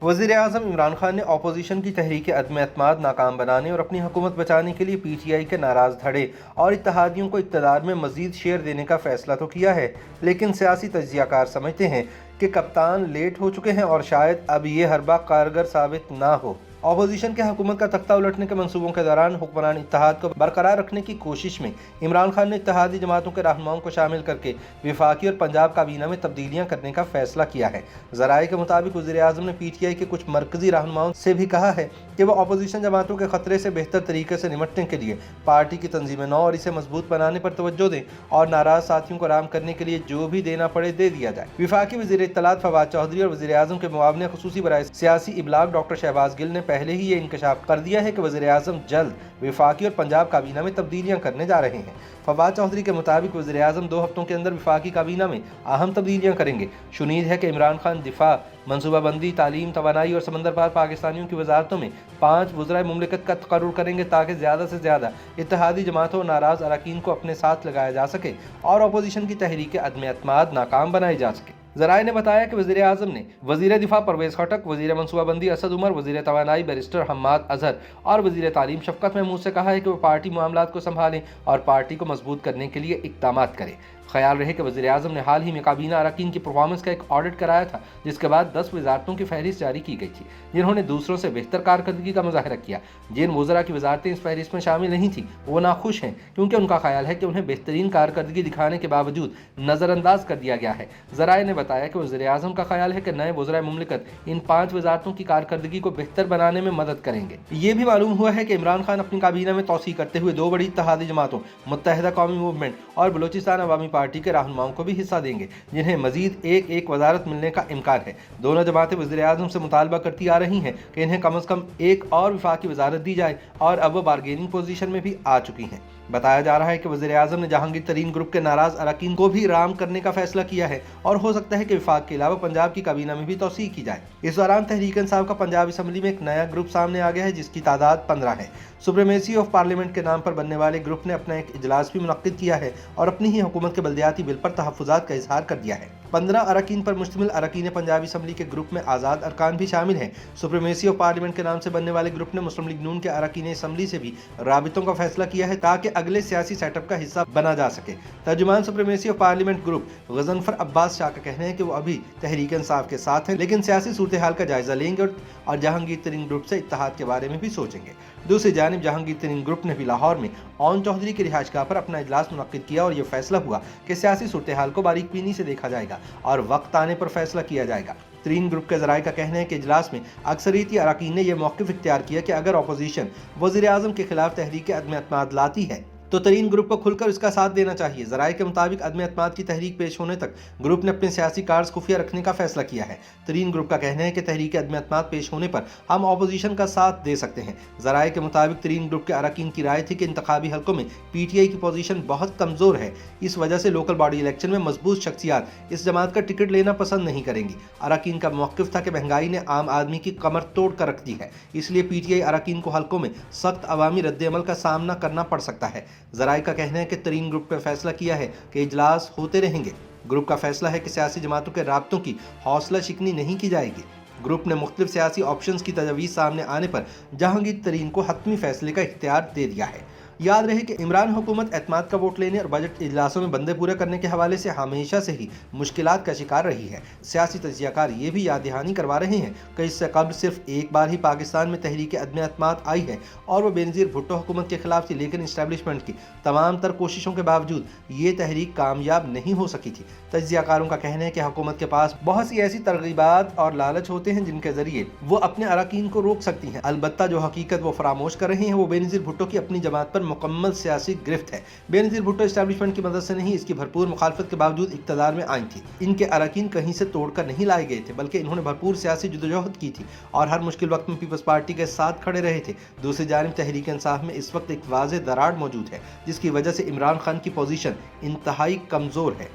वज़ीर आज़म इमरान खान ने अपोजिशन की तहरीक अदम एतमाद नाकाम बनाने और अपनी हुकूमत बचाने के लिए PTI के नाराज़ धड़े और इत्तेहादियों को इक़्तिदार में मज़ीद शेयर देने का फ़ैसला तो किया है, लेकिन सियासी तज्ज़ियाकार समझते हैं कि कप्तान लेट हो चुके हैं और शायद अब ये हरबा कारगर साबित ना हो। अपोजिशन के हुकूमत का तख्ता उलटने के मंसूबों के दौरान हुक्मरान इत्तेहाद को बरकरार रखने की कोशिश में इमरान खान ने इत्तेहादी जमातों के रहनुमाओं को शामिल करके वफाकी और पंजाब काबीना में तब्दीलियां करने का फैसला किया है। ज़राए के मुताबिक वज़ीर आज़म ने PTI के कुछ मरकजी रहनुमाओं से भी कहा है कि वह अपोजिशन जमातों के खतरे से बेहतर तरीके से निपटने के लिए पार्टी की तंजीम नौ और इसे मजबूत बनाने पर तवज्जो दें और नाराज साथियों को आराम करने के लिए जो भी देना पड़े दे दिया जाए। वफाकी वज़ीर इत्तलात फवाद चौधरी और वज़ीर आज़म के मुआवने खुसूसी बराए सियासी इबलाग डॉक्टर शहबाज गिल ने पहले ही ये इंकशाफ कर दिया है कि वज़ीर आज़म जल्द वफाकी और पंजाब काबीना में तब्दीलियां करने जा रहे हैं। फवाद चौधरी के मुताबिक वज़ीर आज़म 2 हफ्तों के अंदर वफाकी काबीना में अहम तब्दीलियां करेंगे। शुनीद है कि इमरान खान दिफा, मनसूबाबंदी, तालीम, तवानाई और समंदर पार पाकिस्तानियों की वजारतों में 5 वज़राए मुमलिकत का तकर्रुर करेंगे ताकि ज़्यादा से ज़्यादा इत्तेहादी जमातों और नाराज़ अरकान को अपने साथ लगाया जा सके और अपोजिशन की तहरीक अदम एतमाद नाकाम बनाई जा सके। ज़राए ने बताया कि वज़ीर आज़म ने वज़ीर दिफा परवेज़ खटक, वज़ीर मनसूबाबंदी असद उमर, वज़ीर तवानाई बैरिस्टर हम्माद अजहर और वज़ीर तालीम शफ़क़त महमूद से कहा है कि वो पार्टी मामलात को संभालें और पार्टी को मजबूत करने के लिए इक़दामात करें। ख्याल रहे कि वज़ीर आज़म ने हाल ही में काबीना अरकान की परफॉर्मेंस का एक ऑडिट कराया था, जिसके बाद 10 वजारतों की फहरिस्त जारी की गई थी जिन्होंने दूसरों से बेहतर कारकर्दगी का मुजाहरा किया। जिन वज़रा की वजारतें इस फहरिस्त में शामिल नहीं थी वो नाखुश हैं क्योंकि उनका ख्याल है कि उन्हें बेहतरीन कारकर्दगी दिखाने के बावजूद नज़रअंदाज कर दिया गया है। ज़राए ने बताया कि वज़ीर आज़म का ख्याल है कि नए वज़राए मुमलिकत इन 5 वजारतों की कारकर्दगी को बेहतर बनाने में मदद करेंगे। ये भी मालूम हुआ है कि इमरान खान अपनी काबीना में तौसीह करते हुए 2 बड़ी इत्तेहादी जमातों मुत्तहिदा कौमी मूवमेंट और बलूचिस्तान अवामी पार्टी के रहनुमाओं को भी हिस्सा देंगे, जिन्हें मजीद एक वजारत मिलने का इम्कान है। दोनों जमातें वज़ीर आज़म से मुतालबा करती आ रही हैं कि इन्हें कम अज़ कम एक और वफाकी वजारत दी जाए और अब वो बारगेनिंग पोजीशन में भी आ चुकी हैं। बताया जा रहा है कि वज़ीर आज़म ने जहांगीर तरीन ग्रुप के नाराज़ अरकान को भी राम करने का फैसला किया है और हो सकता है कि वफाक के अलावा पंजाब की काबीना में भी तौसीह की जाए। इस दौरान तहरीक इंसाफ का पंजाब असम्बली में एक नया ग्रुप सामने आ गया है जिसकी तादाद 15 है। सुप्रीमेसी ऑफ पार्लियामेंट के नाम पर बनने वाले ग्रुप ने अपना एक इजलास भी मुनक्किद किया है और अपनी ही हुकूमत के बल्दियाती बिल पर तहफ़्फ़ुज़ात का इजहार कर दिया है। 15 अरकान पर मुश्तमिल अरकान पंजाबी असम्बली के ग्रुप में आज़ाद अरकान भी शामिल हैं। सुप्रीमेसी ऑफ पार्लियामेंट के नाम से बनने वाले ग्रुप ने मुस्लिम लीग नून के अरकान असम्बली से भी राबितों का फैसला किया है ताकि अगले सियासी सेटअप का हिस्सा बना जा सके। तर्जुमान supremacy of parliament group Ghazanfar Abbas Shah का कहना है कि वो अभी तहरीक इंसाफ के साथ हैं, लेकिन सियासी सूरत हाल का जायजा लेंगे और जहांगीर तरीन ग्रुप से इत्तेहाद के बारे में भी सोचेंगे। दूसरी जानिब जहांगीर तरीन ग्रुप ने भी लाहौर में ओन चौधरी की रिहाइशगाह पर अपना इजलास मुनक्किद किया और यह फैसला हुआ कि सियासी सूरत हाल को बारीक बीनी से देखा जाएगा और वक्त आने पर फैसला किया जाएगा। तरीन ग्रुप के ज़राए का कहना है कि इजलास में अक्सरियती अरकान ने यह मौक़िफ़ इख्तियार किया कि अगर अपोजिशन वज़ीर आज़म के खिलाफ तहरीक अदम एतमाद लाती है तो तरीन ग्रुप को खुलकर इसका साथ देना चाहिए। ज़राए के मुताबिक अदम एतमाद की तहरीक पेश होने तक ग्रुप ने अपने सियासी कार्ड्स खुफिया रखने का फैसला किया है। तरीन ग्रुप का कहना है कि तहरीक अदम एतमाद पेश होने पर हम अपोजिशन का साथ दे सकते हैं। ज़राए के मुताबिक तरीन ग्रुप के अरकान की राय थी कि इंतखाबी हल्कों में PTI की पोजीशन बहुत कमज़ोर है, इस वजह से लोकल बॉडी इलेक्शन में मजबूत शख्सियात इस जमात का टिकट लेना पसंद नहीं करेंगी। अरकान का मौक़िफ़ था कि महंगाई ने आम आदमी की कमर तोड़ कर रख दी है, इसलिए PTI अरकान को हल्कों में सख्त अवामी रद्द-ए-अमल का सामना करना पड़ सकता है। ज़राए का कहना है कि तरीन ग्रुप ने फैसला किया है कि इजलास होते रहेंगे। ग्रुप का फैसला है कि सियासी जमातों के राब्तों की हौसला शिकनी नहीं की जाएगी। ग्रुप ने मुख्तलिफ सियासी ऑप्शंस की तजवीज़ सामने आने पर जहांगीर तरीन को हतमी फैसले का इख्तियार दे दिया है। याद रहे कि इमरान हुकूमत एतमाद का वोट लेने और बजट इजलासों में बंदे पूरे करने के हवाले से हमेशा से ही मुश्किलात का शिकार रही है। सियासी तज्ज़ियाकार ये भी याद दहानी करवा रहे हैं कि इससे कबल सिर्फ एक बार ही पाकिस्तान में तहरीक अदम एतमाद आई है और वह बेनज़ीर भुट्टो हुकूमत के खिलाफ थी, लेकिन इस्टेब्लिशमेंट की तमाम तर कोशिशों के बावजूद ये तहरीक कामयाब नहीं हो सकी थी। तज्ज़ियाकारों का कहना है कि हुकूमत के पास बहुत सी ऐसी तरगीबात और लालच होते हैं जिनके ज़रिए वो अपने अरकान को रोक सकती हैं। अलबत्ता जो हकीकत वो फरामोश कर रहे हैं वो बेनज़ीर भुट्टो की अपनी जमात पर मुकम्मल सियासी गिरफ्त है। बेनज़ीर भुट्टो एस्टेब्लिशमेंट की मदद से नहीं, इसकी भरपूर मुखालफत के बावजूद इक़्तिदार में आई थी। इनके अरकान कहीं से तोड़कर नहीं लाए गए थे, बल्कि इन्होंने भरपूर सियासी जदोजहद की थी और हर मुश्किल वक्त में पीपल्स पार्टी के साथ खड़े रहे थे। दूसरी जानिब तहरीक इंसाफ में इस वक्त एक वाज़ेह दरार मौजूद है जिसकी वजह से इमरान खान की पोजीशन इंतहाई कमज़ोर है।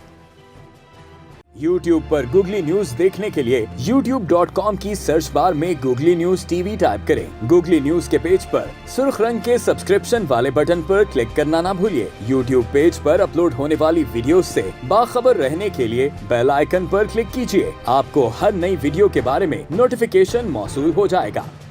YouTube पर गूगली न्यूज देखने के लिए youtube.com की सर्च बार में गूगली न्यूज टीवी टाइप करें। गूगली न्यूज के पेज पर सुर्ख रंग के सब्सक्रिप्शन वाले बटन पर क्लिक करना ना भूलिए। YouTube पेज पर अपलोड होने वाली वीडियो से बाखबर रहने के लिए बेल आइकन पर क्लिक कीजिए। आपको हर नई वीडियो के बारे में नोटिफिकेशन मौसूल हो जाएगा।